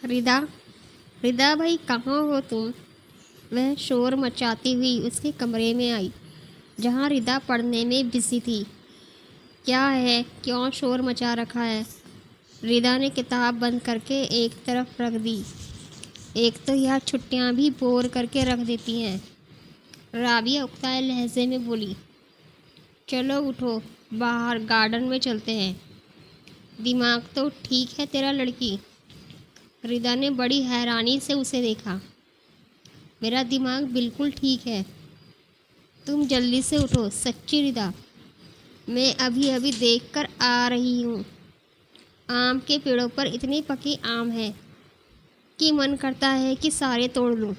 ردا ردا بھائی کہاں ہو تم؟ وہ شور مچاتی ہوئی اس کے کمرے میں آئی جہاں ردا پڑھنے میں بزی تھی۔ کیا ہے، کیوں شور مچا رکھا ہے؟ ردا نے کتاب بند کر کے ایک طرف رکھ دی۔ ایک تو یہاں چھٹیاں بھی بور کر کے رکھ دیتی ہیں، رابعہ اکتائے لہجے میں بولی۔ چلو اٹھو، باہر گارڈن میں چلتے ہیں۔ دماغ تو ٹھیک ہے تیرا لڑکی؟ ردا نے بڑی حیرانی سے اسے دیکھا۔ میرا دماغ بالکل ٹھیک ہے، تم جلدی سے اٹھو۔ سچی ردا، میں ابھی ابھی دیکھ کر آ رہی ہوں، آم کے پیڑوں پر اتنے پکے آم ہیں کہ من کرتا ہے کہ سارے توڑ لوں۔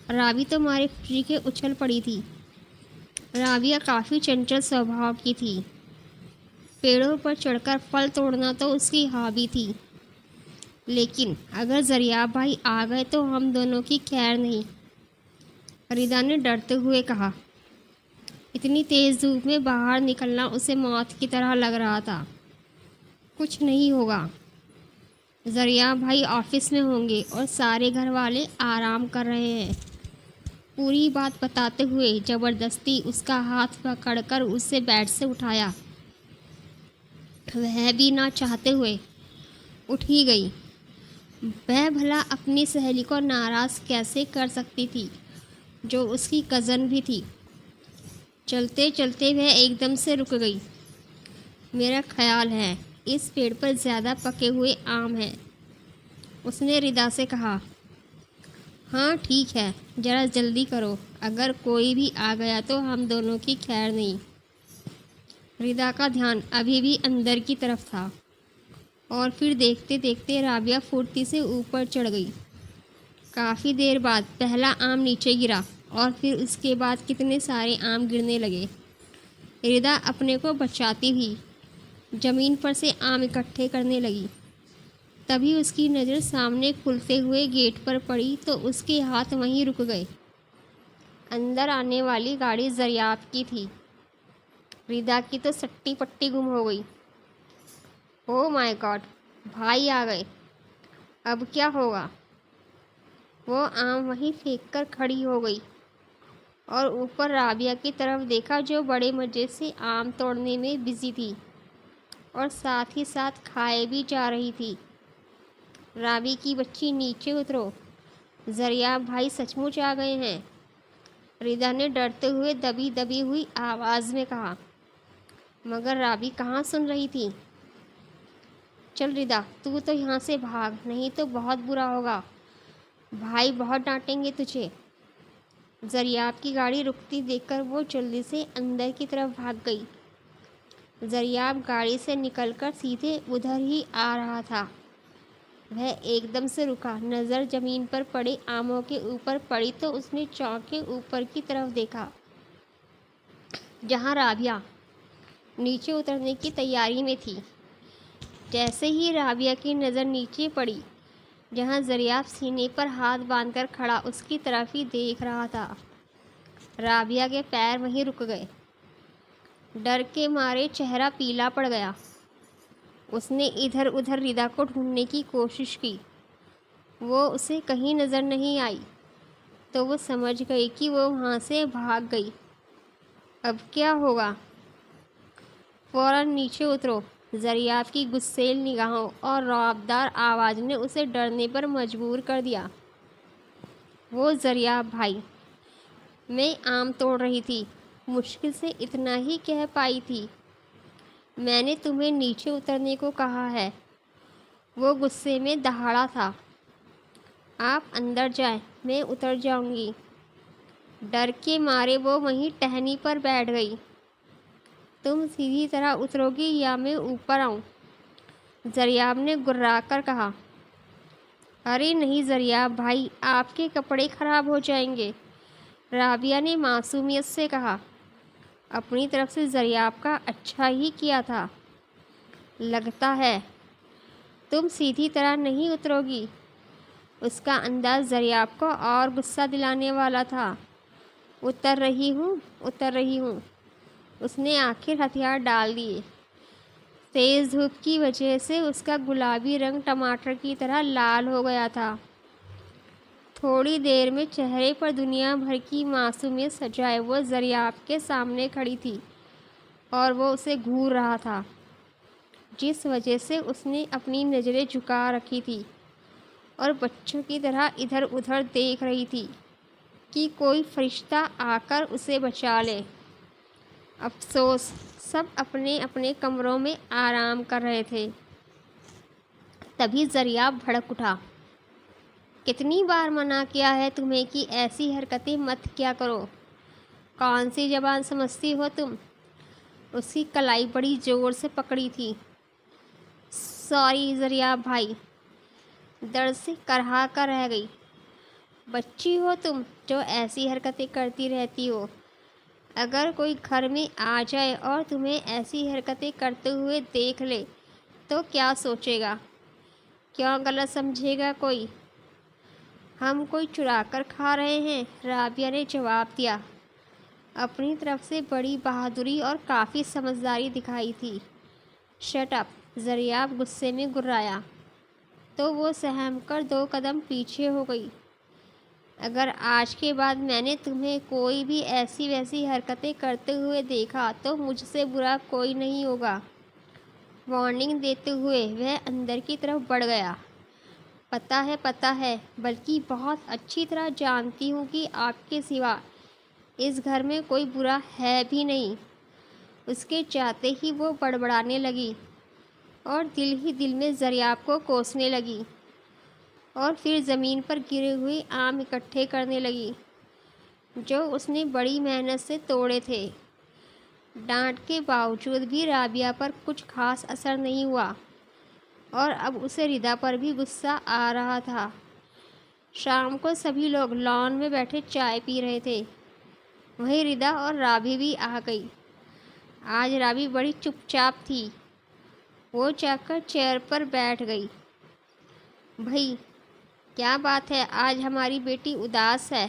رابی تو مارے خوشی کے اچھل پڑی تھی۔ رابعہ کافی چنچل سوبھاؤ کی تھی، پیڑوں پر چڑھ کر پھل توڑنا تو اس کی ہابی تھی، لیکن اگر زریاب بھائی آ گئے تو ہم دونوں کی خیر نہیں۔ ردا نے ڈرتے ہوئے کہا۔ اتنی تیز دھوپ میں باہر نکلنا اسے موت کی طرح لگ رہا تھا۔ کچھ نہیں ہوگا، زریاب بھائی آفس میں ہوں گے اور سارے گھر والے آرام کر رہے ہیں۔ پوری بات بتاتے ہوئے زبردستی اس کا ہاتھ پکڑ کر اسے بیڈ سے اٹھایا۔ وہ بھی نہ چاہتے ہوئے اٹھ ہی گئی۔ وہ بھلا اپنی سہیلی کو ناراض کیسے کر سکتی تھی جو اس کی کزن بھی تھی۔ چلتے چلتے وہ ایک دم سے رک گئی۔ میرا خیال ہے اس پیڑ پر زیادہ پکے ہوئے آم ہیں، اس نے ردا سے کہا۔ ہاں ٹھیک ہے، ذرا جلدی کرو، اگر کوئی بھی آ گیا تو ہم دونوں کی خیر نہیں۔ ردا کا دھیان ابھی بھی اندر کی طرف تھا، اور پھر دیکھتے دیکھتے رابعہ پھرتی سے اوپر چڑھ گئی۔ کافی دیر بعد پہلا آم نیچے گرا اور پھر اس کے بعد کتنے سارے آم گرنے لگے۔ ردا اپنے کو بچاتی ہوئی زمین پر سے آم اکٹھے کرنے لگی۔ تبھی اس کی نظر سامنے کھلتے ہوئے گیٹ پر پڑی تو اس کے ہاتھ وہیں رک گئے۔ اندر آنے والی گاڑی زریاب کی تھی۔ ردا کی تو سٹی پٹی گم ہو گئی۔ او مائی گاڈ، بھائی آ گئے، اب کیا ہوگا؟ وہ آم وہیں پھینک کر کھڑی ہو گئی اور اوپر رابعہ کی طرف دیکھا جو بڑے مزے سے آم توڑنے میں بزی تھی اور ساتھ ہی ساتھ کھائے بھی جا رہی تھی۔ رابی کی بچی نیچے اترو، زریاب بھائی سچ مچ آ گئے ہیں، ردا نے ڈرتے ہوئے دبی دبی ہوئی آواز میں کہا۔ مگر رابی کہاں سن رہی تھی۔ چل ردا، تو یہاں سے بھاگ، نہیں تو بہت برا ہوگا، بھائی بہت ڈانٹیں گے تجھے۔ زریاب کی گاڑی رکتی دیکھ کر وہ جلدی سے اندر کی طرف بھاگ گئی۔ زریاب گاڑی سے نکل کر سیدھے ادھر ہی آ رہا تھا۔ وہ ایک دم سے رکا، نظر زمین پر پڑے آموں کے اوپر پڑی تو اس نے چونک کے اوپر کی طرف دیکھا جہاں رابعہ نیچے اترنے کی تیاری میں تھی۔ جیسے ہی رابعہ کی نظر نیچے پڑی جہاں زریاب سینے پر ہاتھ باندھ کر کھڑا اس کی طرف ہی دیکھ رہا تھا، رابعہ کے پیر وہیں رک گئے۔ ڈر کے مارے چہرہ پیلا پڑ گیا۔ اس نے ادھر ادھر ردا کو ڈھونڈنے کی کوشش کی، وہ اسے کہیں نظر نہیں آئی تو وہ سمجھ گئی کہ وہ وہاں سے بھاگ گئی۔ اب کیا ہوگا؟ فوراً نیچے اترو، زریاب کی غصیل نگاہوں اور رعبدار آواز نے اسے ڈرنے پر مجبور کر دیا۔ وہ زریاب بھائی، میں آم توڑ رہی تھی، مشکل سے اتنا ہی کہہ پائی تھی۔ میں نے تمہیں نیچے اترنے کو کہا ہے۔ وہ غصے میں دہاڑا تھا۔ آپ اندر جائیں، میں اتر جاؤں گی۔ ڈر کے مارے وہ وہیں ٹہنی پر بیٹھ گئی۔ تم سیدھی طرح اترو گی یا میں اوپر آؤں؟ زریاب نے گرا کر کہا۔ ارے نہیں زریاب بھائی، آپ کے کپڑے خراب ہو جائیں گے، رابعہ نے معصومیت سے کہا۔ اپنی طرف سے زریاب کا اچھا ہی کیا تھا۔ لگتا ہے تم سیدھی طرح نہیں اترو گی۔ اس کا انداز زریاب کو اور غصہ دلانے والا تھا۔ اتر رہی ہوں، اتر رہی ہوں، اس نے آخر ہتھیار ڈال دیے۔ تیز دھوپ کی وجہ سے اس کا گلابی رنگ ٹماٹر کی طرح لال ہو گیا تھا۔ تھوڑی دیر میں چہرے پر دنیا بھر کی معصومیت سجائے وہ دریافت کے سامنے کھڑی تھی اور وہ اسے گھور رہا تھا، جس وجہ سے اس نے اپنی نظریں جھکا رکھی تھی اور بچوں کی طرح ادھر ادھر دیکھ رہی تھی کہ کوئی فرشتہ آ کر اسے بچا لے۔ افسوس، سب اپنے اپنے کمروں میں آرام کر رہے تھے۔ تبھی دریافت بھڑک اٹھا۔ کتنی بار منع کیا ہے تمہیں کہ ایسی حرکتیں مت کیا کرو؟ کون سی زبان سمجھتی ہو تم؟ اس کی کلائی بڑی زور سے پکڑی تھی۔ سوری دریافت بھائی، درد سے کرہا کر رہ گئی۔ بچی ہو تم جو ایسی حرکتیں کرتی رہتی ہو؟ اگر کوئی گھر میں آ جائے اور تمہیں ایسی حرکتیں کرتے ہوئے دیکھ لے تو کیا سوچے گا؟ کیوں غلط سمجھے گا کوئی؟ ہم کوئی چرا کر کھا رہے ہیں؟ رابعہ نے جواب دیا۔ اپنی طرف سے بڑی بہادری اور کافی سمجھداری دکھائی تھی۔ Shut up! دریافت غصے میں گررایا تو وہ سہم کر 2 قدم پیچھے ہو گئی۔ اگر آج کے بعد میں نے تمہیں کوئی بھی ایسی ویسی حرکتیں کرتے ہوئے دیکھا تو مجھ سے برا کوئی نہیں ہوگا۔ وارننگ دیتے ہوئے وہ اندر کی طرف بڑھ گیا۔ پتہ ہے، بلکہ بہت اچھی طرح جانتی ہوں کہ آپ کے سوا اس گھر میں کوئی برا ہے بھی نہیں۔ اس کے جاتے ہی وہ بڑبڑانے لگی اور دل ہی دل میں دریافت کو کوسنے لگی اور پھر زمین پر گرے ہوئے آم اکٹھے کرنے لگی جو اس نے بڑی محنت سے توڑے تھے۔ ڈانٹ کے باوجود بھی رابعہ پر کچھ خاص اثر نہیں ہوا اور اب اسے ردا پر بھی غصہ آ رہا تھا۔ شام کو سبھی لوگ لان میں بیٹھے چائے پی رہے تھے۔ وہیں ردا اور رابی بھی آ گئی۔ آج رابی بڑی چپ چاپ تھی۔ وہ جا کر چیئر پر بیٹھ گئی۔ بھئی، کیا بات ہے، آج ہماری بیٹی اداس ہے؟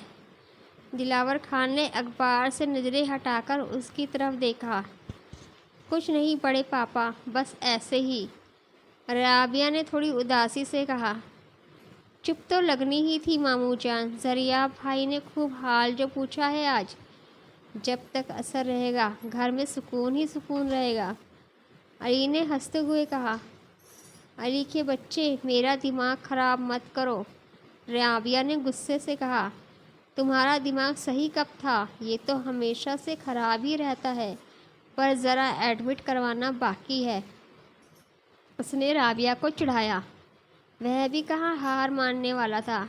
دلاور خان نے اخبار سے نظریں ہٹا کر اس کی طرف دیکھا۔ کچھ نہیں بڑے پاپا، بس ایسے ہی، رابعہ نے تھوڑی اداسی سے کہا۔ چپ تو لگنی ہی تھی ماموں جان، دریافت بھائی نے خوب حال جو پوچھا ہے آج۔ جب تک اثر رہے گا گھر میں سکون ہی سکون رہے گا، علی نے ہنستے ہوئے کہا۔ علی کے بچے، میرا دماغ خراب مت کرو، رابعہ نے غصے سے کہا۔ تمہارا دماغ صحیح کب تھا؟ یہ تو ہمیشہ سے خراب ہی رہتا ہے، پر ذرا ایڈمٹ کروانا باقی ہے۔ اس نے رابعہ کو چڑھایا۔ وہ بھی کہاں ہار ماننے والا تھا۔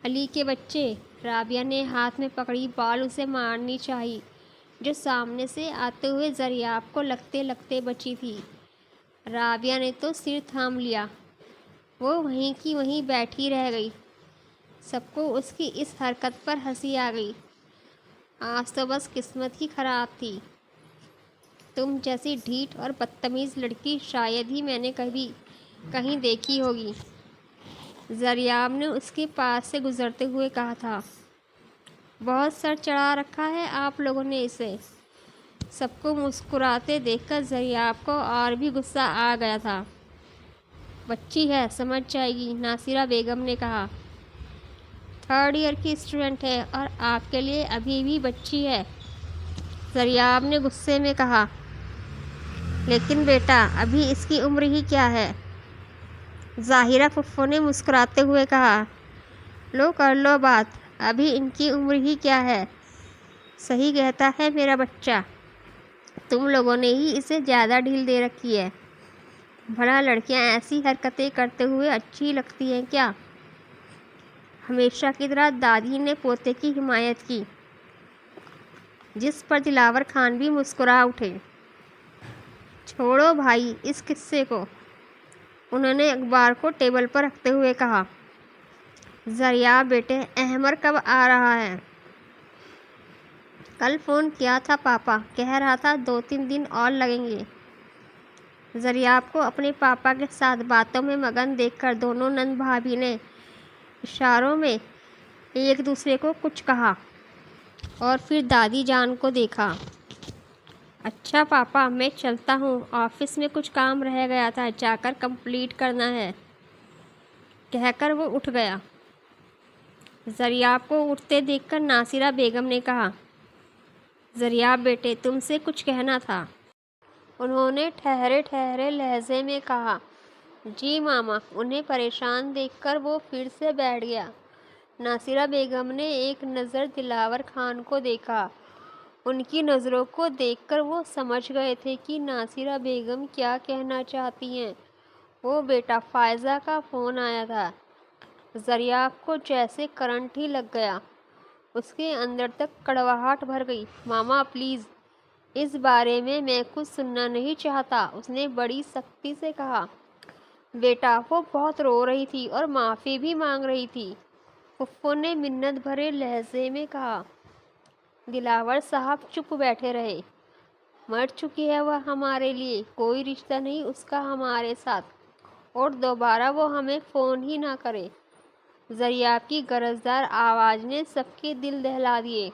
علی کے بچے، رابعہ نے ہاتھ میں پکڑی بال اسے مارنی چاہی جو سامنے سے آتے ہوئے دریافت کو لگتے لگتے بچی تھی۔ رابعہ نے تو سر تھام لیا۔ وہ وہیں کی وہیں بیٹھی رہ گئی۔ سب کو اس کی اس حرکت پر ہنسی آ گئی۔ آج تو بس قسمت ہی خراب تھی۔ تم جیسی ڈھیٹ اور بدتمیز لڑکی شاید ہی میں نے کبھی کہیں دیکھی ہوگی، دریافت نے اس کے پاس سے گزرتے ہوئے کہا تھا۔ بہت سر چڑھا رکھا ہے آپ لوگوں نے اسے۔ سب کو مسکراتے دیکھ کر دریافت کو اور بھی غصہ آ گیا تھا۔ بچی ہے، سمجھ جائے گی، ناصرہ بیگم نے کہا۔ 3rd ایئر کی اسٹوڈنٹ ہے اور آپ کے لیے ابھی بھی بچی ہے، دریافت نے غصے میں کہا۔ لیکن بیٹا، ابھی اس کی عمر ہی کیا ہے؟ ظاہرہ پھپھو نے مسکراتے ہوئے کہا۔ لو کر لو بات، ابھی ان کی عمر ہی کیا ہے؟ صحیح کہتا ہے میرا بچہ، تم لوگوں نے ہی اسے زیادہ ڈھیل دے رکھی ہے۔ بھلا لڑکیاں ایسی حرکتیں کرتے ہوئے اچھی لگتی ہیں کیا؟ ہمیشہ کی طرح دادی نے پوتے کی حمایت کی، جس پر دلاور خان بھی مسکرا اٹھے۔ چھوڑو بھائی اس قصے کو، انہوں نے اخبار کو ٹیبل پر رکھتے ہوئے کہا۔ دریافت بیٹے، احمر کب آ رہا ہے؟ کل فون کیا تھا پاپا، کہہ رہا تھا 2-3 دن اور لگیں گے۔ دریافت کو اپنے پاپا کے ساتھ باتوں میں مگن دیکھ کر دونوں نند بھابھی نے اشاروں میں ایک دوسرے کو کچھ کہا اور پھر دادی جان کو دیکھا۔ اچھا پاپا، میں چلتا ہوں، آفس میں کچھ کام رہ گیا تھا، جا کر کمپلیٹ کرنا ہے، کہہ کر وہ اٹھ گیا۔ زریاب کو اٹھتے دیکھ کر ناصرہ بیگم نے کہا، زریاب بیٹے، تم سے کچھ کہنا تھا۔ انہوں نے ٹھہرے ٹھہرے لہجے میں کہا، جی ماما۔ انہیں پریشان دیکھ کر وہ پھر سے بیٹھ گیا۔ ناصرہ بیگم نے ایک نظر دلاور خان کو دیکھا۔ ان کی نظروں کو دیکھ کر وہ سمجھ گئے تھے کہ ناصرہ بیگم کیا کہنا چاہتی ہیں۔ وہ بیٹا فائزہ کا فون آیا تھا۔ زریاب کو جیسے کرنٹ ہی لگ گیا، اس کے اندر تک کڑواہٹ بھر گئی۔ ماما پلیز، اس بارے میں کچھ سننا نہیں چاہتا، اس نے بڑی سختی سے کہا۔ بیٹا، وہ بہت رو رہی تھی اور معافی بھی مانگ رہی تھی، پھپھو نے منت بھرے لہجے میں کہا۔ دلاور صاحب چپ بیٹھے رہے۔ مر چکی ہے وہ ہمارے لیے، کوئی رشتہ نہیں اس کا ہمارے ساتھ، اور دوبارہ وہ ہمیں فون ہی نہ کرے۔ زریاب کی گرجدار آواز نے سب کے دل دہلا دیے۔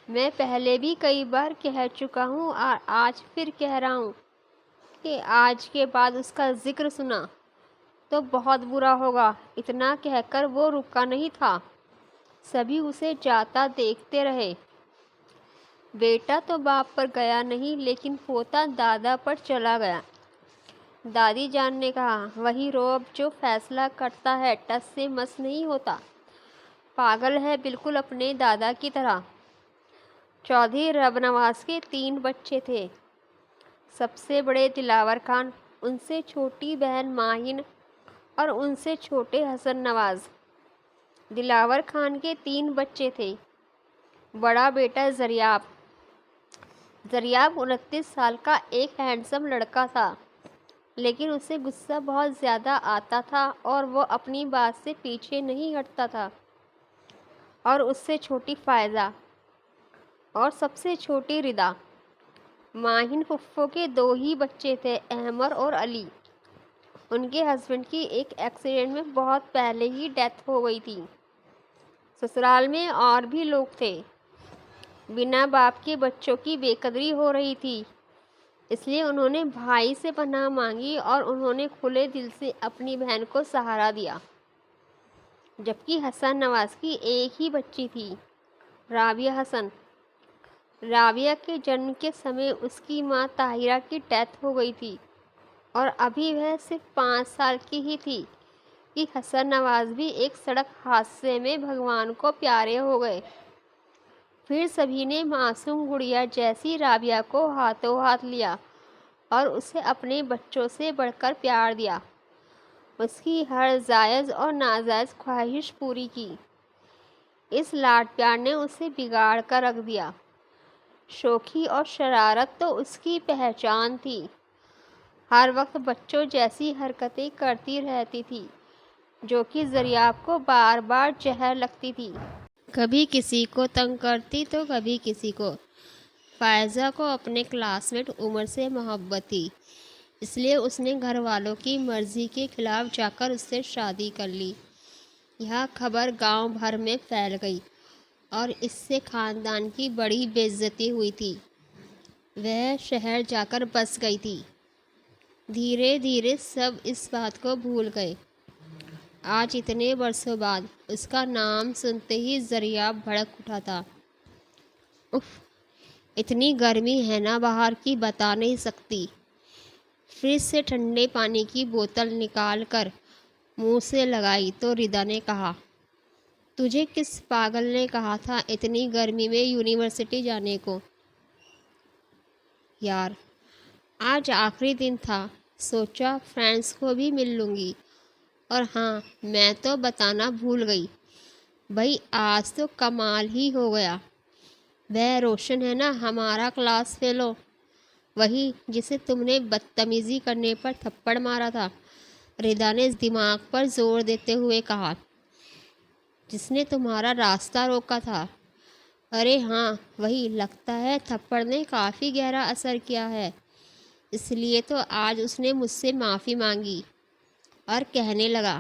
میں پہلے بھی کئی بار کہہ چکا ہوں اور آج پھر کہہ رہا ہوں کہ آج کے بعد اس کا ذکر سنا تو بہت برا ہوگا۔ اتنا کہہ کر وہ رکا نہیں تھا۔ سبھی اسے جاتا دیکھتے رہے۔ بیٹا تو باپ پر گیا نہیں، لیکن پوتا دادا پر چلا گیا۔ دادی جان نے کہا، وہی روب جو فیصلہ کرتا ہے، ٹس سے مس نہیں ہوتا، پاگل ہے بالکل اپنے دادا کی طرح۔ چودھری رب نواز کے 3 بچے تھے، سب سے بڑے دلاور خان، ان سے چھوٹی بہن ماہین اور ان سے چھوٹے حسن نواز۔ دلاور خان کے 3 بچے تھے۔ بڑا بیٹا زریاب 29 سال کا ایک ہینڈسم لڑکا تھا، لیکن اسے غصہ بہت زیادہ آتا تھا اور وہ اپنی بات سے پیچھے نہیں ہٹتا تھا۔ اور اس سے چھوٹی فائزہ اور سب سے چھوٹی ردا۔ ماہین پھپھو کے 2 ہی بچے تھے، احمر اور علی۔ ان کے ہسبینڈ کی ایک ایکسیڈنٹ میں بہت پہلے ہی ڈیتھ ہو گئی تھی۔ سسرال میں اور بھی لوگ تھے۔ بنا باپ کے بچوں کی بے قدری ہو رہی تھی، اس لیے انہوں نے بھائی سے پناہ مانگی اور انہوں نے کھلے دل سے اپنی بہن کو سہارا دیا۔ جبکہ حسن نواز کی ایک ہی بچی تھی، رابعہ حسن۔ رابعہ کے جنم کے سمے اس کی ماں طاہرہ کی ڈیتھ ہو گئی تھی اور ابھی وہ صرف 5 سال کی ہی تھی کہ حسن نواز بھی ایک سڑک حادثے میں بھگوان کو پیارے ہو گئے۔ پھر سبھی نے معصوم گڑیا جیسی رابعہ کو ہاتھوں ہاتھ لیا اور اسے اپنے بچوں سے بڑھ کر پیار دیا، اس کی ہر جائز اور ناجائز خواہش پوری کی۔ اس لاڈ پیار نے اسے بگاڑ کر رکھ دیا۔ شوخی اور شرارت تو اس کی پہچان تھی، ہر وقت بچوں جیسی حرکتیں کرتی رہتی تھی جو کہ زریاب کو بار بار زہر لگتی تھی۔ کبھی کسی کو تنگ کرتی تو کبھی کسی کو۔ فائزہ کو اپنے کلاس میٹ عمر سے محبت تھی، اس لیے اس نے گھر والوں کی مرضی کے خلاف جا کر اس سے شادی کر لی۔ یہ خبر گاؤں بھر میں پھیل گئی اور اس سے خاندان کی بڑی بے عزتی ہوئی تھی۔ وہ شہر جا کر بس گئی تھی۔ دھیرے دھیرے سب اس بات کو بھول گئے۔ آج اتنے برسوں بعد اس کا نام سنتے ہی زریاب بھڑک اٹھا تھا۔ اف، اتنی گرمی ہے نا باہر کی بتا نہیں سکتی۔ فریج سے ٹھنڈے پانی کی بوتل نکال کر منہ سے لگائی تو ردا نے کہا، تجھے کس پاگل نے کہا تھا اتنی گرمی میں یونیورسٹی جانے کو؟ یار، آج آخری دن تھا، سوچا فرینڈس کو بھی مل لوں گی۔ اور ہاں، میں تو بتانا بھول گئی، بھائی آج تو کمال ہی ہو گیا۔ وہ روشن ہے نا، ہمارا کلاس فیلو، وہی جسے تم نے بدتمیزی کرنے پر تھپڑ مارا تھا، ردا نے دماغ پر زور دیتے ہوئے کہا، جس نے تمہارا راستہ روکا تھا۔ ارے ہاں وہی، لگتا ہے تھپڑ نے کافی گہرا اثر کیا ہے، اس لیے تو آج اس نے مجھ سے معافی مانگی اور کہنے لگا،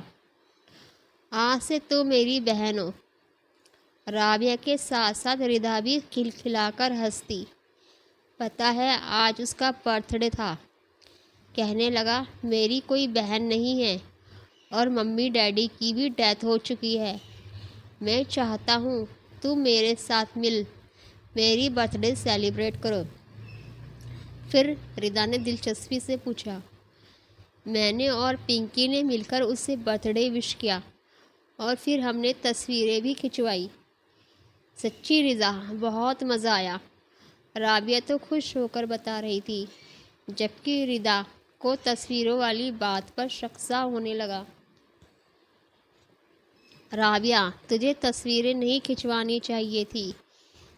آج سے تو میری بہن ہو۔ رابعہ کے ساتھ ساتھ ردا بھی کھلکھلا کر ہنسی، پتہ ہے آج اس کا برتھ ڈے تھا۔ کہنے لگا میری کوئی بہن نہیں ہے اور ممی ڈیڈی کی بھی ڈیتھ ہو چکی ہے۔ میں چاہتا ہوں تم میرے ساتھ مل میری برتھ ڈے سیلیبریٹ کرو۔ پھر ردا نے دلچسپی سے پوچھا۔ میں نے اور پنکی نے مل کر اسے برتھ ڈے وش کیا اور پھر ہم نے تصویریں بھی کھنچوائی۔ سچی رضا بہت مزہ آیا، رابعہ تو خوش ہو کر بتا رہی تھی، جبکہ ردا کو تصویروں والی بات پر شک سا ہونے لگا۔ رابعہ تجھے تصویریں نہیں کھنچوانی چاہیے تھی،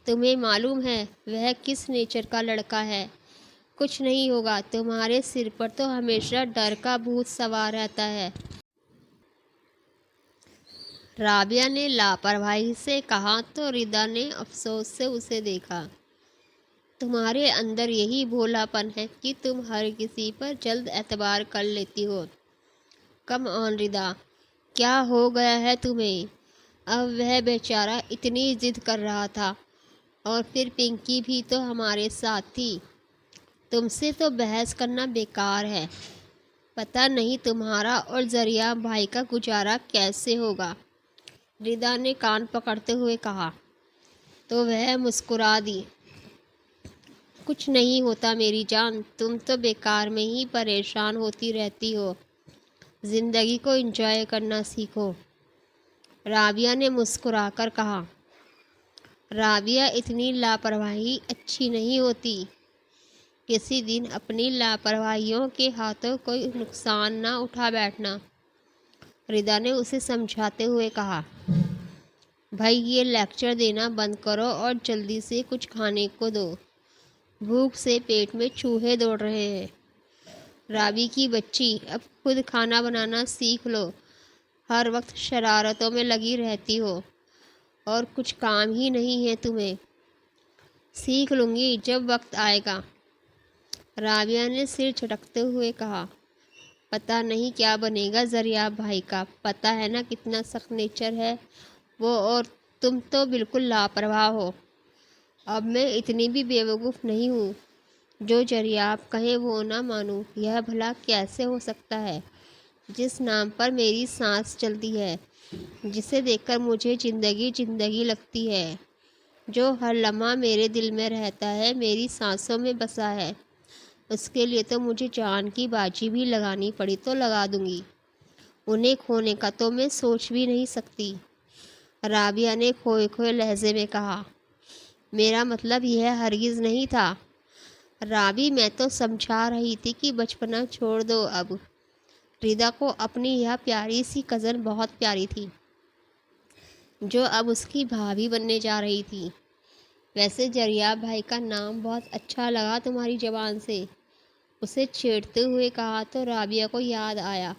تمہیں معلوم ہے وہ کس نیچر کا لڑکا ہے۔ کچھ نہیں ہوگا، تمہارے سر پر تو ہمیشہ ڈر کا بھوت سوار رہتا ہے۔ رابعہ نے لاپرواہی سے کہا تو ردا نے افسوس سے اسے دیکھا۔ تمہارے اندر یہی بھولا پن ہے کہ تم ہر کسی پر جلد اعتبار کر لیتی ہو۔ کم آن ردا، کیا ہو گیا ہے تمہیں؟ اب وہ بیچارہ اتنی ضد کر رہا تھا اور پھر پنکی بھی تو ہمارے ساتھ تھی۔ تم سے تو بحث کرنا بیکار ہے۔ پتہ نہیں تمہارا اور ذریعہ بھائی کا گزارا کیسے ہوگا، ردا نے کان پکڑتے ہوئے کہا۔ تو وہ مسکرا دی۔ کچھ نہیں ہوتا میری جان، تم تو بیکار میں ہی پریشان ہوتی رہتی ہو۔ زندگی کو انجوائے کرنا سیکھو، رابعہ نے مسکرا کر کہا۔ رابعہ اتنی لاپرواہی اچھی نہیں ہوتی، کسی دن اپنی لاپرواہیوں کے ہاتھوں کوئی نقصان نہ اٹھا بیٹھنا، ردا نے اسے سمجھاتے ہوئے کہا۔ بھائی یہ لیکچر دینا بند کرو اور جلدی سے کچھ کھانے کو دو، بھوک سے پیٹ میں چوہے دوڑ رہے ہیں۔ رابی کی بچی اب خود کھانا بنانا سیکھ لو، ہر وقت شرارتوں میں لگی رہتی ہو اور کچھ کام ہی نہیں ہے تمہیں۔ سیکھ لوں گی جب وقت آئے گا، رابعہ نے سر جھٹکتے ہوئے کہا۔ پتہ نہیں کیا بنے گا ذریعہ بھائی کا، پتہ ہے نا کتنا سخت نیچر ہے وہ، اور تم تو بالکل لاپرواہ ہو۔ اب میں اتنی بھی بیوقوف نہیں ہوں جو ذریعہ کہیں وہ نہ مانوں۔ یہ بھلا کیسے ہو سکتا ہے؟ جس نام پر میری سانس چلتی ہے، جسے دیکھ کر مجھے زندگی زندگی لگتی ہے، جو ہر لمحہ میرے دل میں رہتا ہے، میری سانسوں میں بسا ہے، اس کے لیے تو مجھے جان کی بازی بھی لگانی پڑی تو لگا دوں گی، انہیں کھونے کا تو میں سوچ بھی نہیں سکتی، رابعہ نے کھوئے کھوئے لہجے میں کہا۔ میرا مطلب یہ ہرگز نہیں تھا رابی، میں تو سمجھا رہی تھی کہ بچپنا چھوڑ دو اب۔ ردا کو اپنی یہ پیاری سی کزن بہت پیاری تھی، جو اب اس کی بھابھی بننے جا رہی تھی۔ ویسے ذریعہ بھائی کا نام بہت اچھا لگا تمہاری زبان سے، اسے چھیڑتے ہوئے کہا تو رابعہ کو یاد آیا۔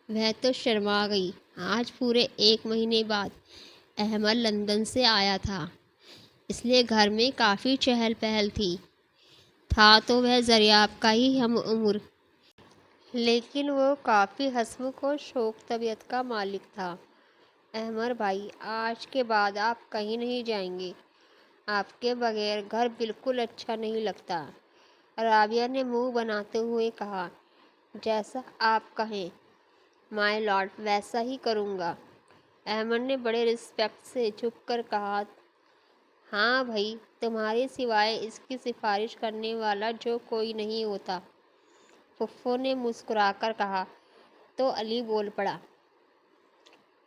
وہ تو شرما گئی۔ آج پورے 1 مہینے بعد احمد لندن سے آیا تھا، اس لیے گھر میں کافی چہل پہل تھا تو وہ ذریعہ کا ہی ہم عمر، لیکن وہ کافی ہنسمکھ اور شوخ طبیعت کا مالک تھا۔ احمد بھائی آج کے بعد آپ کہیں نہیں جائیں گے، آپ کے بغیر گھر بالکل اچھا نہیں لگتا، رابعہ نے منہ بناتے ہوئے کہا۔ جیسا آپ کہیں مائی لارڈ، ویسا ہی کروں گا، احمد نے بڑے رسپیکٹ سے جھک کر کہا۔ ہاں بھائی، تمہارے سوائے اس کی سفارش کرنے والا جو کوئی نہیں ہوتا، پھپھو نے مسکرا کر کہا تو علی بول پڑا۔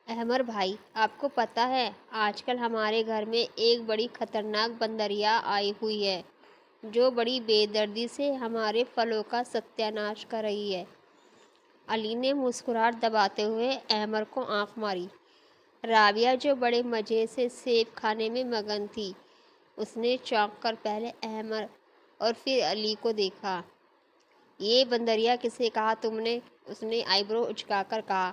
احمد بھائی آپ کو پتہ ہے آج کل ہمارے گھر میں ایک بڑی خطرناک بندریا آئی ہوئی ہے جو بڑی بے دردی سے ہمارے پھلوں کا ستیہ ناش کر رہی ہے، علی نے مسکراہٹ دباتے ہوئے احمد کو آنکھ ماری۔ رابعہ جو بڑے مزے سے سیب کھانے میں مگن تھی، اس نے چونک کر پہلے احمد اور پھر علی کو دیکھا۔ یہ بندریا کسے کہا تم نے؟ اس نے آئی برو اچکا کر کہا۔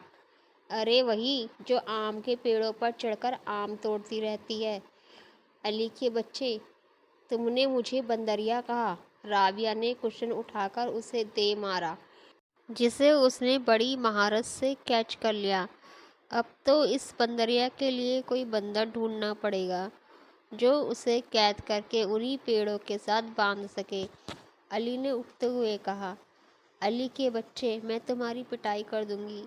ارے وہی جو آم کے پیڑوں پر چڑھ کر آم توڑتی رہتی ہے، علی کے بچے، تم نے مجھے بندریا کہا، رابعہ نے کوشچن اٹھا کر اسے دے مارا، جسے اس نے بڑی مہارت سے کیچ کر لیا۔ اب تو اس بندریا کے لیے کوئی بندر ڈھونڈنا پڑے گا جو اسے قید کر کے انہی پیڑوں کے ساتھ باندھ سکے۔ علی نے اٹھتے ہوئے کہا، علی کے بچے، میں تمہاری پٹائی کر دوں گی۔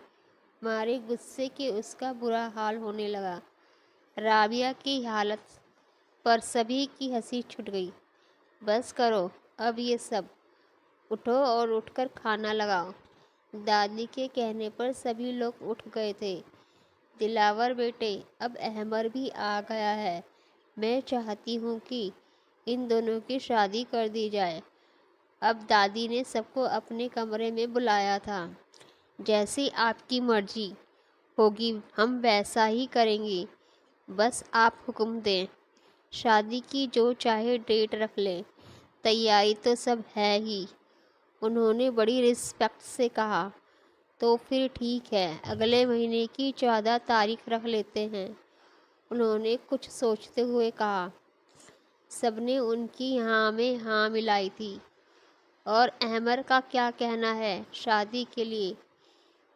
مارے غصے کے اس کا برا حال ہونے لگا۔ رابعہ کی حالت پر سبھی کی ہنسی چھٹ گئی۔ بس کرو اب یہ سب، اٹھو اور اٹھ کر کھانا لگاؤ۔ دادی کے کہنے پر سبھی لوگ اٹھ گئے تھے۔ دلاور بیٹے، اب احمر بھی آ گیا ہے، میں چاہتی ہوں کہ ان دونوں کی شادی کر دی جائے۔ اب دادی نے سب کو اپنے کمرے میں بلایا تھا۔ جیسی آپ کی مرضی ہوگی ہم ویسا ہی کریں گے، بس آپ حکم دیں، شادی کی جو چاہے ڈیٹ رکھ لیں، تیاری تو سب ہے ہی۔ انہوں نے بڑی رسپیکٹ سے کہا، تو پھر ٹھیک ہے، اگلے مہینے کی 14 تاریخ رکھ لیتے ہیں۔ انہوں نے کچھ سوچتے ہوئے کہا۔ سب نے ان کی ہاں میں ہاں ملائی تھی۔ اور احمر کا کیا کہنا ہے شادی کے لیے؟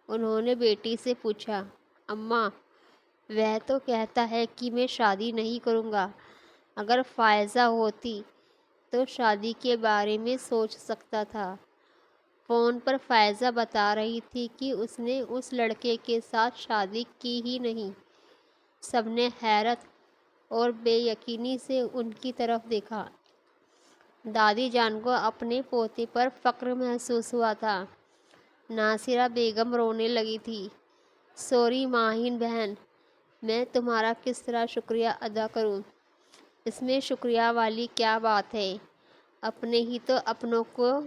انہوں نے بیٹی سے پوچھا۔ اماں، وہ تو کہتا ہے کہ میں شادی نہیں کروں گا۔ اگر فائزہ ہوتی تو شادی کے بارے میں سوچ سکتا تھا۔ فون پر فائزہ بتا رہی تھی کہ اس نے اس لڑکے کے ساتھ شادی کی ہی نہیں۔ سب نے حیرت اور بے یقینی سے ان کی طرف دیکھا۔ دادی جان کو اپنے پوتے پر فخر محسوس ہوا تھا۔ ناصرہ بیگم رونے لگی تھی۔ سوری ماہین بہن، میں تمہارا کس طرح شکریہ ادا کروں؟ اس میں شکریہ والی کیا بات ہے؟ اپنے ہی تو اپنوں کو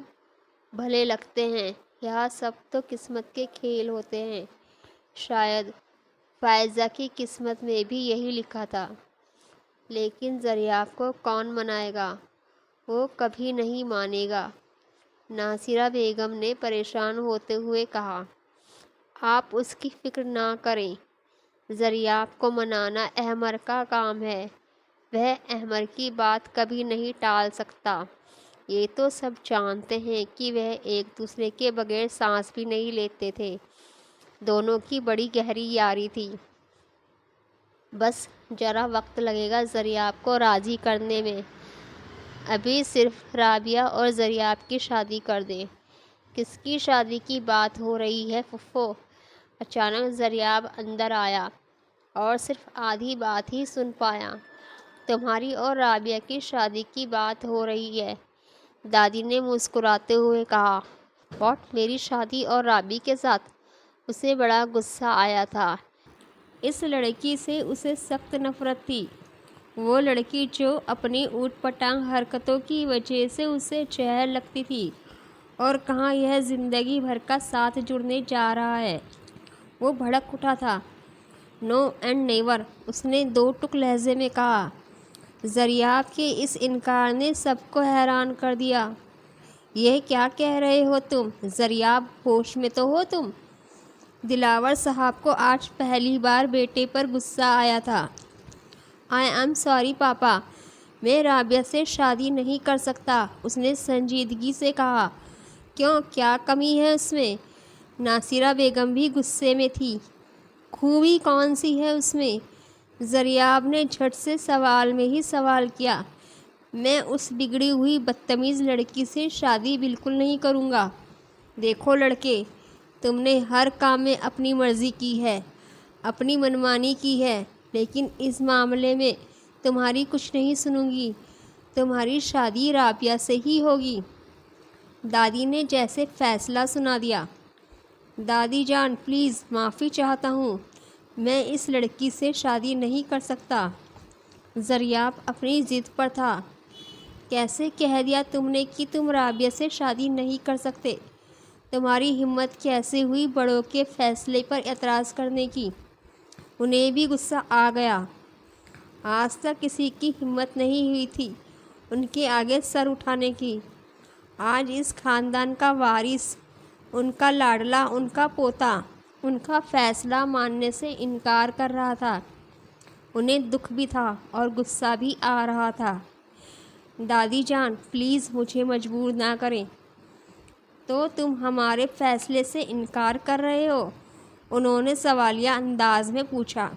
بھلے لگتے ہیں، یہاں سب تو قسمت کے کھیل ہوتے ہیں۔ شاید فائزہ کی قسمت میں بھی یہی لکھا تھا، لیکن دریافت کو کون منائے گا؟ وہ کبھی نہیں مانے گا۔ ناصرہ بیگم نے پریشان ہوتے ہوئے کہا، آپ اس کی فکر نہ کریں، دریافت کو منانا احمر کا کام ہے، وہ احمر کی بات کبھی نہیں ٹال سکتا۔ یہ تو سب جانتے ہیں کہ وہ ایک دوسرے کے بغیر سانس بھی نہیں لیتے تھے۔ دونوں کی بڑی گہری یاری تھی۔ بس ذرا وقت لگے گا دریافت کو راضی کرنے میں۔ ابھی صرف رابعہ اور دریافت کی شادی کر دیں۔ کس کی شادی کی بات ہو رہی ہے پھپھو؟ اچانک دریافت اندر آیا اور صرف آدھی بات ہی سن پایا۔ تمہاری اور رابعہ کی شادی کی بات ہو رہی ہے، دادی نے مسکراتے ہوئے کہا۔ واٹ، میری شادی اور رابعہ کے ساتھ؟ اسے بڑا غصہ آیا تھا۔ اس لڑکی سے اسے سخت نفرت تھی۔ وہ لڑکی جو اپنی اوٹ پٹانگ حرکتوں کی وجہ سے اسے زہر لگتی تھی، اور کہاں یہ زندگی بھر کا ساتھ جڑنے جا رہا ہے۔ وہ بھڑک اٹھا تھا۔ نو اینڈ نیور، اس نے دو ٹوک لہجے میں کہا۔ دریافت کے اس انکار نے سب کو حیران کر دیا۔ یہ کیا کہہ رہے ہو تم؟ دریافت، ہوش میں تو ہو تم؟ دلاور صاحب کو آج پہلی بار بیٹے پر غصہ آیا تھا۔ آئی ایم سوری پاپا، میں رابعہ سے شادی نہیں کر سکتا، اس نے سنجیدگی سے کہا۔ کیوں، کیا کمی ہے اس میں؟ ناصرہ بیگم بھی غصے میں تھی۔ خوبی کون سی ہے اس میں؟ دریافت نے جھٹ سے سوال میں ہی سوال کیا۔ میں اس بگڑی ہوئی بدتمیز لڑکی سے شادی بالکل نہیں کروں گا۔ دیکھو لڑکے، تم نے ہر کام میں اپنی مرضی کی ہے، اپنی منمانی کی ہے، لیکن اس معاملے میں تمہاری کچھ نہیں سنوں گی۔ تمہاری شادی رابعہ سے ہی ہوگی۔ دادی نے جیسے فیصلہ سنا دیا۔ دادی جان پلیز، معافی چاہتا ہوں، میں اس لڑکی سے شادی نہیں کر سکتا۔ دریافت اپنی ضد پر تھا۔ کیسے کہہ دیا تم نے کہ تم رابعہ سے شادی نہیں کر سکتے؟ تمہاری ہمت کیسے ہوئی بڑوں کے فیصلے پر اعتراض کرنے کی؟ انہیں بھی غصہ آ گیا۔ آج تک کسی کی ہمت نہیں ہوئی تھی ان کے آگے سر اٹھانے کی۔ آج اس خاندان کا وارث، ان کا لاڈلا، ان کا پوتا، ان کا فیصلہ ماننے سے انکار کر رہا تھا۔ انہیں دکھ بھی تھا اور غصہ بھی آ رہا تھا۔ دادی جان پلیز مجھے مجبور نہ کریں۔ تو تم ہمارے فیصلے سے انکار کر رہے ہو؟ انہوں نے سوالیہ انداز میں پوچھا۔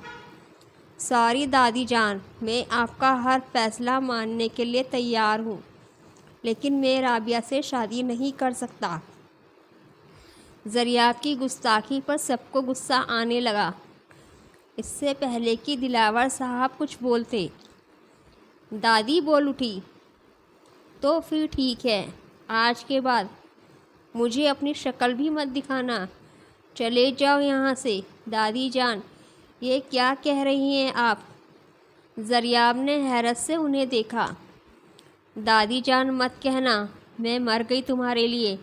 سوری دادی جان، میں آپ کا ہر فیصلہ ماننے کے لیے تیار ہوں، لیکن میں رابعہ سے شادی نہیں کر سکتا۔ زریاب کی گستاخی پر سب کو غصہ آنے لگا۔ اس سے پہلے کہ دلاور صاحب کچھ بولتے، دادی بول اٹھی، تو پھر ٹھیک ہے، آج کے بعد مجھے اپنی شکل بھی مت دکھانا، چلے جاؤ یہاں سے۔ دادی جان، یہ کیا کہہ رہی ہیں آپ؟ زریاب نے حیرت سے انہیں دیکھا۔ دادی جان مت کہنا، میں مر گئی تمہارے لیے۔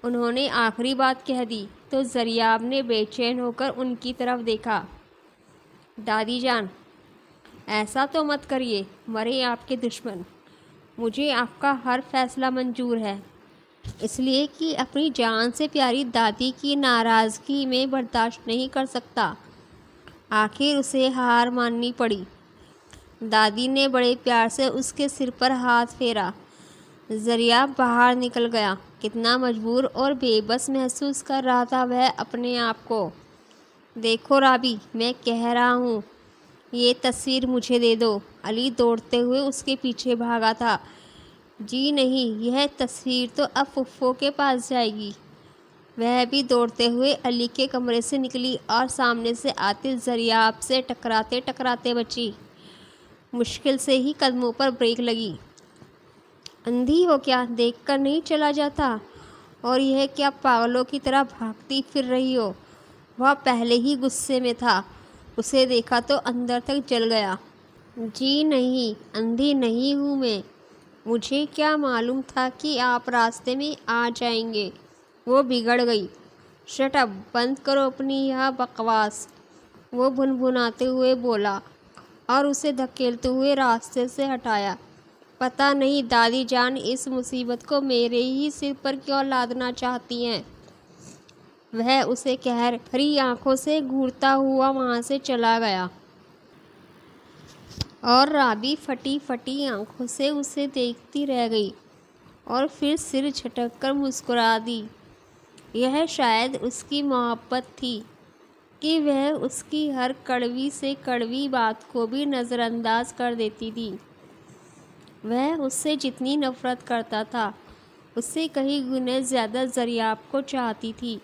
انہوں نے آخری بات کہہ دی تو زریاب نے بے چین ہو کر ان کی طرف دیکھا۔ دادی جان، ایسا تو مت کریے، مرے آپ کے دشمن۔ مجھے آپ کا ہر فیصلہ منظور ہے، اس لیے کہ اپنی جان سے پیاری دادی کی ناراضگی میں برداشت نہیں کر سکتا۔ آخر اسے ہار ماننی پڑی۔ دادی نے بڑے پیار سے اس کے سر پر ہاتھ پھیرا۔ زریاب باہر نکل گیا۔ کتنا مجبور اور بے بس محسوس کر رہا تھا وہ اپنے آپ کو۔ دیکھو رابی، میں کہہ رہا ہوں، یہ تصویر مجھے دے دو۔ علی دوڑتے ہوئے اس کے پیچھے بھاگا تھا۔ جی نہیں، یہ تصویر تو اب پھپھو کے پاس جائے گی۔ وہ بھی دوڑتے ہوئے علی کے کمرے سے نکلی اور سامنے سے آتے زریاب سے ٹکراتے ٹکراتے بچی۔ مشکل سے ہی قدموں پر بریک لگی۔ اندھی ہو کیا؟ دیکھ کر نہیں چلا جاتا؟ اور یہ کیا پاگلوں کی طرح بھاگتی پھر رہی ہو؟ وہ پہلے ہی غصے میں تھا، اسے دیکھا تو اندر تک جل گیا۔ جی نہیں، اندھی نہیں ہوں میں، مجھے کیا معلوم تھا کہ آپ راستے میں آ جائیں گے۔ وہ بگڑ گئی۔ شٹ اپ، بند کرو اپنی یہ بکواس، وہ بھنبھناتے ہوئے بولا اور اسے دھکیلتے ہوئے راستے سے ہٹایا۔ پتہ نہیں دادی جان اس مصیبت کو میرے ہی سر پر کیوں لادنا چاہتی ہیں۔ وہ اسے قہر بھری آنکھوں سے گھورتا ہوا وہاں سے چلا گیا۔ اور رابی پھٹی پھٹی آنکھوں سے اسے دیکھتی رہ گئی اور پھر سر جھٹک کر مسکرا دی۔ یہ شاید اس کی محبت تھی کہ وہ اس کی ہر کڑوی سے کڑوی بات کو بھی نظر انداز کر دیتی تھی۔ وہ اس سے جتنی نفرت کرتا تھا، اس سے کئی گنے زیادہ زریاب کو چاہتی تھی۔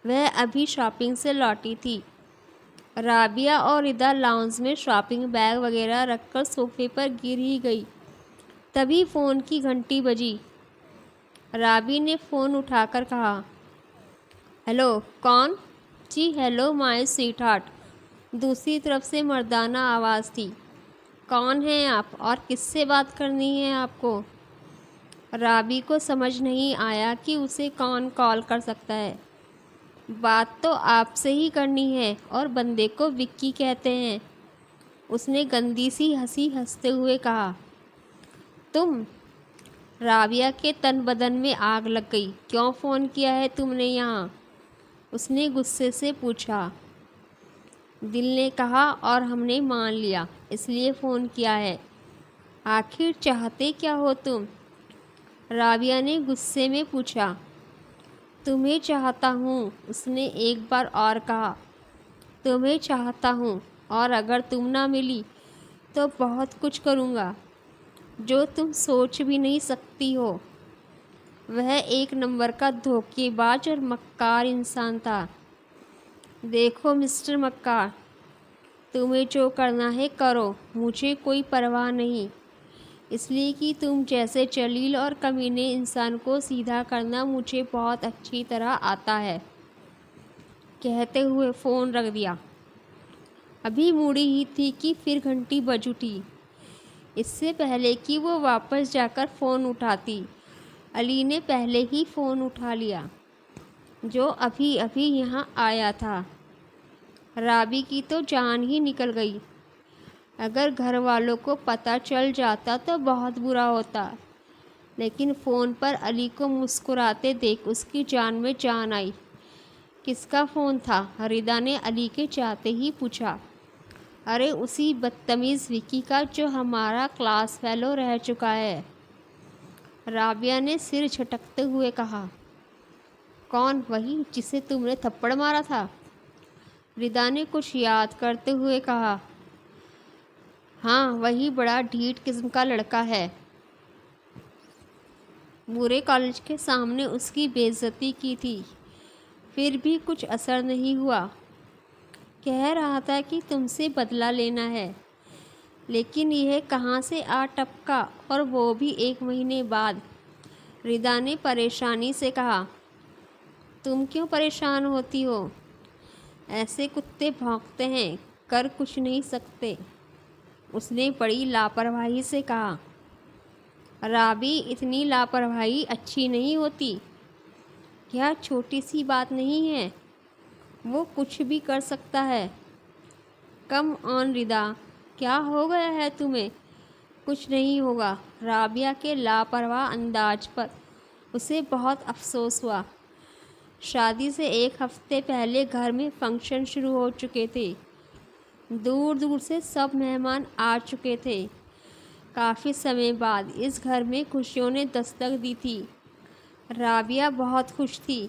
وہ ابھی شاپنگ سے لوٹی تھی۔ رابعہ اور ردا لاؤنج میں شاپنگ بیگ وغیرہ رکھ کر صوفے پر گر ہی گئی، تبھی فون کی گھنٹی بجی۔ رابی نے فون اٹھا کر کہا، ہیلو، کون؟ جی ہیلو مائی سویٹ ہارٹ، دوسری طرف سے مردانہ آواز تھی۔ کون ہیں آپ اور کس سے بات کرنی ہے آپ کو؟ رابی کو سمجھ نہیں آیا کہ اسے کون کال کر سکتا ہے۔ بات تو آپ سے ہی کرنی ہے، اور بندے کو وکی کہتے ہیں، اس نے گندی سی ہنسی ہنستے ہوئے کہا۔ تم؟ رابعہ کے تن بدن میں آگ لگ گئی۔ کیوں فون کیا ہے تم نے یہاں؟ اس نے غصے سے پوچھا۔ دل نے کہا اور ہم نے مان لیا، اس لیے فون کیا ہے۔ آخر چاہتے کیا ہو تم؟ رابعہ نے غصے میں پوچھا۔ تمہیں چاہتا ہوں، اس نے ایک بار اور کہا۔ تمہیں چاہتا ہوں، اور اگر تم نہ ملی تو بہت کچھ کروں گا جو تم سوچ بھی نہیں سکتی ہو۔ وہ ایک نمبر کا دھوکے باز اور مکار انسان تھا۔ دیکھو مسٹر مکار، تمہیں جو کرنا ہے کرو، مجھے کوئی پرواہ نہیں، اس لیے کہ تم جیسے جلیل اور کمینے انسان کو سیدھا کرنا مجھے بہت اچھی طرح آتا ہے۔ کہتے ہوئے فون رکھ دیا۔ ابھی موڑی ہی تھی کہ پھر گھنٹی بج اٹھی۔ اس سے پہلے کہ وہ واپس جا کر فون اٹھاتی، علی نے پہلے ہی فون اٹھا لیا، جو ابھی ابھی یہاں آیا تھا۔ رابی کی تو جان ہی نکل گئی۔ اگر گھر والوں کو پتہ چل جاتا تو بہت برا ہوتا، لیکن فون پر علی کو مسکراتے دیکھ اس کی جان میں جان آئی۔ کس کا فون تھا؟ ردا نے علی کے جاتے ہی پوچھا۔ ارے اسی بدتمیز وکی کا جو ہمارا کلاس فیلو رہ چکا ہے، رابعہ نے سر جھٹکتے ہوئے کہا۔ کون؟ وہی جسے تم نے تھپڑ مارا تھا؟ ردا نے کچھ یاد کرتے ہوئے کہا۔ ہاں وہی بڑا ڈھیٹ قسم کا لڑکا ہے۔ پورے کالج کے سامنے اس کی بے عزتی کی تھی، پھر بھی کچھ اثر نہیں ہوا۔ کہہ رہا تھا کہ تم سے بدلہ لینا ہے، لیکن یہ کہاں سے آ ٹپکا، اور وہ بھی 1 مہینے بعد۔ ردا نے پریشانی سے کہا، تم کیوں پریشان ہوتی ہو؟ ایسے کتے بھونکتے ہیں، کر کچھ نہیں سکتے۔ اس نے بڑی لاپرواہی سے کہا، رابی اتنی لاپرواہی اچھی نہیں ہوتی، کیا چھوٹی سی بات نہیں ہے، وہ کچھ بھی کر سکتا ہے۔ کم آن ردا، کیا ہو گیا ہے تمہیں؟ کچھ نہیں ہوگا۔ رابعہ کے لاپرواہ انداز پر اسے بہت افسوس ہوا۔ شادی سے 1 ہفتے پہلے گھر میں فنکشن شروع ہو چکے تھے، دور دور سے سب مہمان آ چکے تھے۔ کافی سمے بعد اس گھر میں خوشیوں نے دستک دی تھی۔ رابعہ بہت خوش تھی،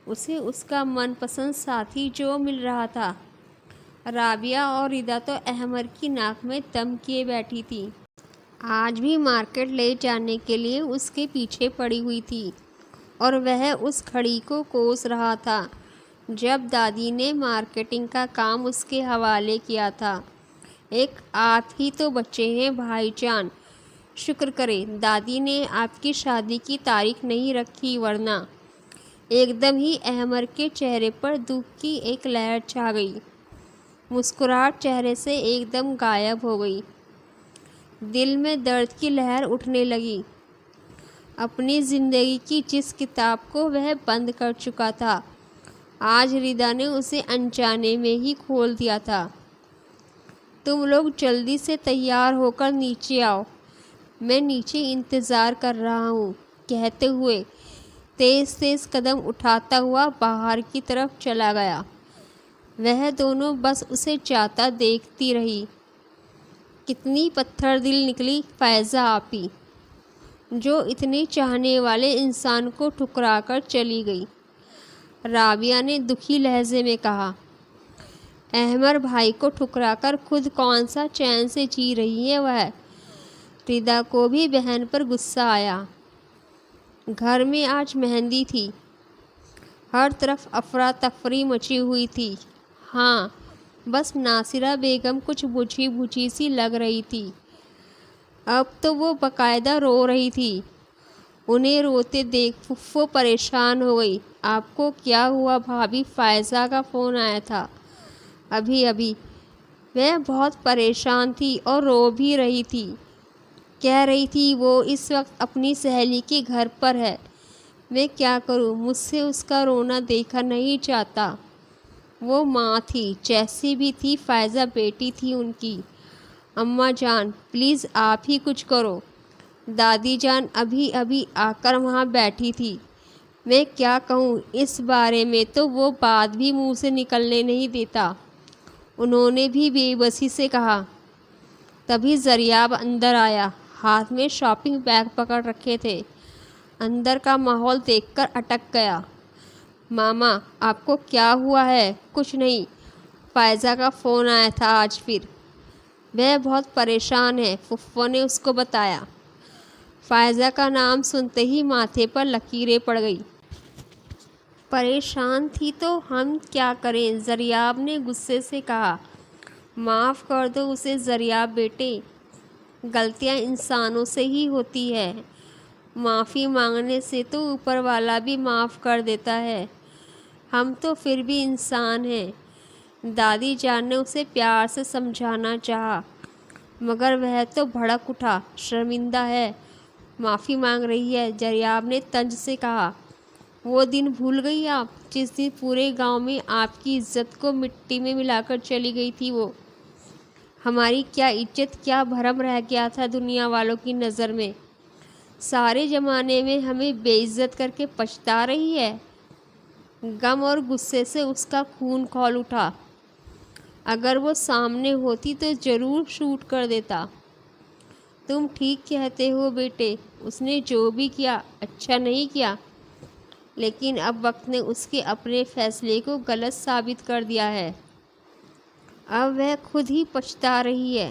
اسے اس کا من پسند ساتھی جو مل رہا تھا۔ رابعہ اور ردا تو احمر کی ناک میں دم کیے بیٹھی تھی۔ آج بھی مارکیٹ لے جانے کے لیے اس کے پیچھے پڑی ہوئی تھی، اور وہ اس گھڑی کو کوس رہا تھا جب دادی نے مارکیٹنگ کا کام اس کے حوالے کیا تھا۔ ایک آپ ہی تو بچے ہیں بھائی جان، شکر کریں دادی نے آپ کی شادی کی تاریخ نہیں رکھی، ورنہ۔ ایک دم ہی احمر کے چہرے پر دکھ کی ایک لہر چھا گئی، مسکراہٹ چہرے سے ایک دم غائب ہو گئی، دل میں درد کی لہر اٹھنے لگی۔ اپنی زندگی کی جس کتاب کو وہ بند کر چکا تھا، آج ردا نے اسے انجانے میں ہی کھول دیا تھا۔ تم لوگ جلدی سے تیار ہو کر نیچے آؤ، میں نیچے انتظار کر رہا ہوں، کہتے ہوئے تیز تیز قدم اٹھاتا ہوا باہر کی طرف چلا گیا۔ وہ دونوں بس اسے جاتا دیکھتی رہی۔ کتنی پتھر دل نکلی فائزہ آپی، جو اتنے چاہنے والے انسان کو ٹھکرا کر چلی گئی۔ رابعہ نے دکھی لہجے میں کہا، احمر بھائی کو ٹھکرا کر خود کون سا چین سے جی رہی ہے وہ؟ ردا کو بھی بہن پر غصہ آیا۔ گھر میں آج مہندی تھی، ہر طرف افراتفری مچی ہوئی تھی۔ ہاں بس ناصرہ بیگم کچھ بجھی بجھی سی لگ رہی تھی، اب تو وہ باقاعدہ رو رہی تھی۔ انہیں روتے دیکھ پھپھو پریشان ہو گئی۔ آپ کو کیا ہوا بھابھی؟ فائزہ کا فون آیا تھا ابھی۔ وہ بہت پریشان تھی اور رو بھی رہی تھی، کہہ رہی تھی وہ اس وقت اپنی سہیلی کے گھر پر ہے۔ میں کیا کروں، مجھ سے اس کا رونا دیکھا نہیں جاتا۔ وہ ماں تھی، جیسی بھی تھی فائزہ بیٹی تھی ان کی۔ اماں جان پلیز آپ ہی کچھ کرو۔ دادی جان ابھی آ کر وہاں بیٹھی تھی، میں کیا کہوں، اس بارے میں تو وہ بات بھی منہ سے نکلنے نہیں دیتا۔ انہوں نے بھی بے بسی سے کہا۔ تبھی زریاب اندر آیا، ہاتھ میں شاپنگ بیگ پکڑ رکھے تھے۔ اندر کا ماحول دیکھ کر اٹک گیا۔ ماما آپ کو کیا ہوا ہے؟ کچھ نہیں، فائزہ کا فون آیا تھا آج پھر، وہ بہت پریشان ہے، پھپھو نے اس کو بتایا۔ فائزہ کا نام سنتے ہی ماتھے پر لکیریں پڑ گئی۔ پریشان تھی تو ہم کیا کریں؟ زریاب نے غصے سے کہا۔ معاف کر دو اسے زریاب بیٹے، غلطیاں انسانوں سے ہی ہوتی ہے، معافی مانگنے سے تو اوپر والا بھی معاف کر دیتا ہے، ہم تو پھر بھی انسان ہیں۔ دادی جان نے اسے پیار سے سمجھانا چاہا، مگر وہ تو بھڑک اٹھا، شرمندہ ہے، معافی مانگ رہی ہے۔ زریاب نے طنز سے کہا، وہ دن بھول گئی آپ، جس دن پورے گاؤں میں آپ کی عزت کو مٹی میں ملا کر چلی گئی تھی وہ؟ ہماری کیا عزت، کیا بھرم رہ گیا تھا دنیا والوں کی نظر میں؟ سارے زمانے میں ہمیں بے عزت کر کے پچھتا رہی ہے۔ غم اور غصے سے اس کا خون کھول اٹھا۔ اگر وہ سامنے ہوتی تو ضرور شوٹ کر دیتا۔ تم ٹھیک کہتے ہو بیٹے، اس نے جو بھی کیا اچھا نہیں کیا، لیکن اب وقت نے اس کے اپنے فیصلے کو غلط ثابت کر دیا ہے، اب وہ خود ہی پچھتا رہی ہے۔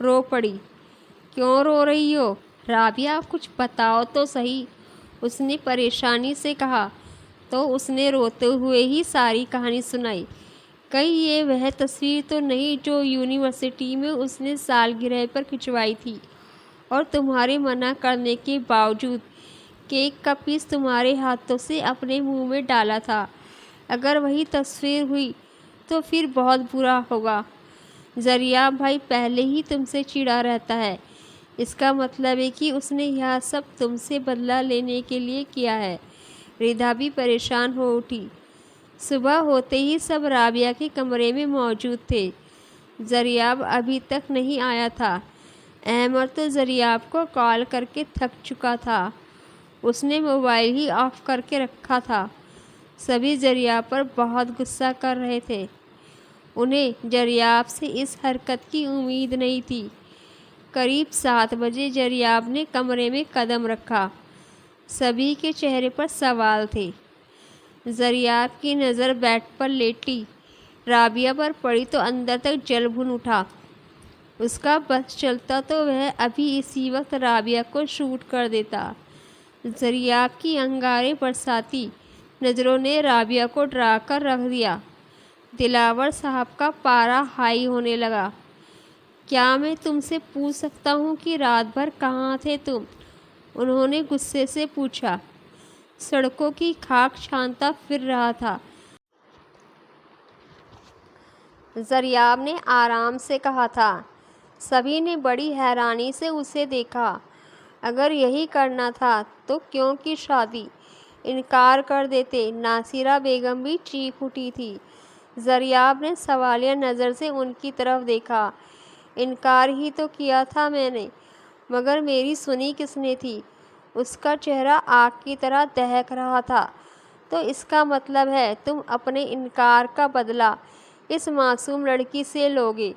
رو پڑی۔ کیوں رو رہی ہو رابعہ، کچھ بتاؤ تو صحیح، اس نے پریشانی سے کہا۔ تو اس نے روتے ہوئے ہی ساری کہانی سنائی۔ کہیں یہ وہ تصویر تو نہیں جو یونیورسٹی میں اس نے سالگرہ پر کھنچوائی تھی اور تمہارے منع کرنے کے باوجود کیک کا پیس تمہارے ہاتھوں سے اپنے منہ میں ڈالا تھا؟ اگر وہی تصویر ہوئی تو پھر بہت برا ہوگا۔ زریاب بھائی پہلے ہی تم سے چڑا رہتا ہے، اس کا مطلب ہے کہ اس نے یہ سب تم سے بدلہ لینے کے لیے کیا ہے۔ ردا بھی پریشان ہو اٹھی۔ صبح ہوتے ہی سب رابعہ کے کمرے میں موجود تھے۔ زریاب ابھی تک نہیں آیا تھا۔ احمد تو زریاب کو کال کر کے تھک چکا تھا، اس نے موبائل ہی آف کر کے رکھا تھا۔ سبھی زریاب پر بہت غصہ کر رہے تھے، انہیں زریاب سے اس حرکت کی امید نہیں تھی۔ قریب 7 بجے زریاب نے کمرے میں قدم رکھا۔ سبھی کے چہرے پر سوال تھے۔ زریاب کی نظر بیڈ پر لیٹی رابعہ پر پڑی تو اندر تک جل بھن اٹھا۔ اس کا بس چلتا تو وہ ابھی اسی وقت رابعہ کو شوٹ کر دیتا۔ زریاب کی انگارے برساتی نظروں نے رابعہ کو ڈرا کر رکھ دیا۔ دلاور صاحب کا پارا ہائی ہونے لگا۔ کیا میں تم سے پوچھ سکتا ہوں کہ رات بھر کہاں تھے تم؟ انہوں نے غصے سے پوچھا۔ سڑکوں کی خاک چھانتا پھر رہا تھا، زریاب نے آرام سے کہا تھا۔ سبھی نے بڑی حیرانی سے اسے دیکھا۔ اگر یہی کرنا تھا تو کیوں کی شادی؟ انکار کر دیتے۔ ناصرہ بیگم بھی چیخ اٹھی تھی۔ زریاب نے سوالیہ نظر سے ان کی طرف دیکھا۔ انکار ہی تو کیا تھا میں نے، مگر میری سنی کس نے تھی؟ اس کا چہرہ آگ کی طرح دہک رہا تھا۔ تو اس کا مطلب ہے تم اپنے انکار کا بدلہ اس معصوم لڑکی سے لوگے؟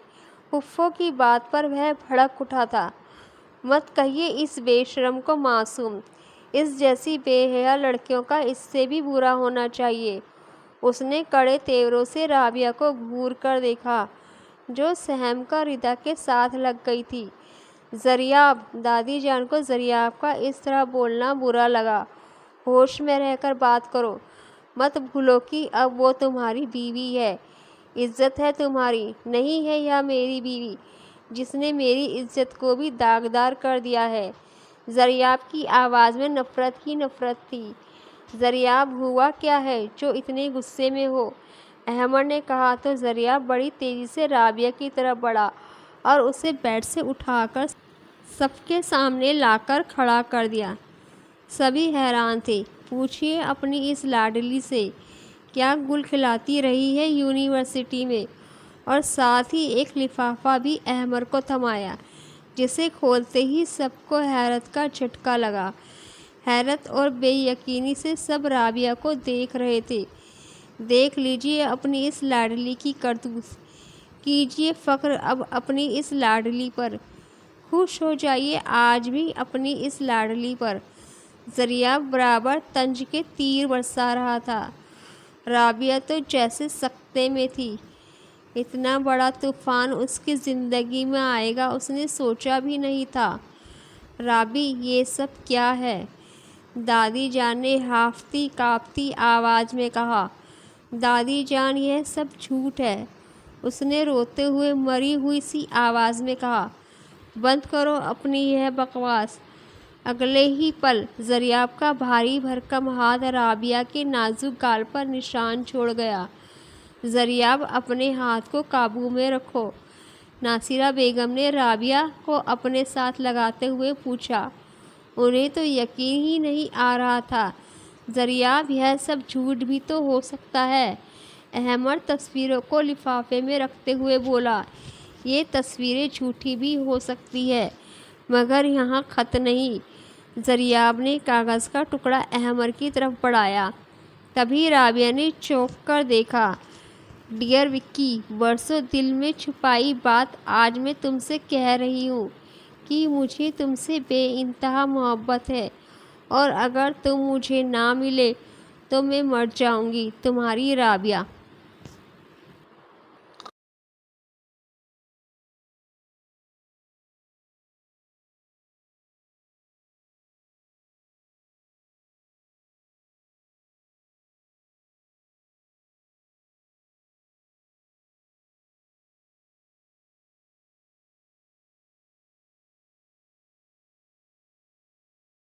پھپھو کی بات پر وہ بھڑک اٹھا تھا۔ مت کہیے اس بے شرم کو معصوم، اس جیسی بے حیا لڑکیوں کا اس سے بھی برا ہونا چاہیے۔ اس نے کڑے تیوروں سے رابعہ کو گھور کر دیکھا جو سہم کر ردا کے ساتھ لگ گئی تھی۔ زریاب، دادی جان کو زریاب کا اس طرح بولنا برا لگا۔ ہوش میں رہ کر بات کرو، مت بھولو کہ اب وہ تمہاری بیوی ہے، عزت ہے تمہاری، نہیں ہے یہ میری بیوی جس نے میری عزت کو بھی داغدار کر دیا ہے۔ زریاب کی آواز میں نفرت ہی نفرت تھی۔ زریاب، ہوا کیا ہے جو اتنے غصے میں ہو؟ احمد نے کہا تو زریاب بڑی تیزی سے رابعہ کی طرف بڑھا اور اسے بیڈ سے اٹھا کر سب کے سامنے لا کر کھڑا کر دیا۔ سبھی حیران تھے۔ پوچھئے اپنی اس لاڈلی سے کیا گل کھلاتی رہی ہے یونیورسٹی میں؟ اور ساتھ ہی ایک لفافہ بھی احمد کو تھمایا، جسے کھولتے ہی سب کو حیرت کا جھٹکا لگا۔ حیرت اور بے یقینی سے سب رابعہ کو دیکھ رہے تھے۔ دیکھ لیجئے اپنی اس لاڈلی کی کرتوت، کیجئے فخر اب اپنی اس لاڈلی پر، خوش ہو جائیے آج بھی اپنی اس لاڈلی پر۔ زریاب برابر طنز کے تیر برسا رہا تھا۔ رابعہ تو جیسے سکتے میں تھی۔ اتنا بڑا طوفان اس کی زندگی میں آئے گا اس نے سوچا بھی نہیں تھا۔ رابی، یہ سب کیا ہے؟ دادی جان نے ہافتی کانپتی آواز میں کہا۔ دادی جان، یہ سب جھوٹ ہے، اس نے روتے ہوئے مری ہوئی سی آواز میں کہا۔ بند کرو اپنی یہ بکواس۔ اگلے ہی پل زریاب کا بھاری بھرکم ہاتھ رابعہ کے نازک گال پر نشان چھوڑ گیا۔ زریاب، اپنے ہاتھ کو قابو میں رکھو، ناصرہ بیگم نے رابعہ کو اپنے ساتھ لگاتے ہوئے پوچھا۔ انہیں تو یقین ہی نہیں آ رہا تھا۔ زریاب، یہ سب جھوٹ بھی تو ہو سکتا ہے۔ احمد تصویروں کو لفافے میں رکھتے ہوئے بولا۔ یہ تصویریں جھوٹی بھی ہو سکتی ہیں، مگر یہاں خط نہیں۔ زریاب نے کاغذ کا ٹکڑا احمد کی طرف بڑھایا۔ تبھی رابعہ نے چونک کر دیکھا۔ ڈیئر وکی، برسوں دل میں چھپائی بات آج میں تم سے کہہ رہی ہوں کہ مجھے تم سے بے انتہا محبت ہے، اور اگر تم مجھے نہ ملے تو میں مر جاؤں گی۔ تمہاری رابعہ۔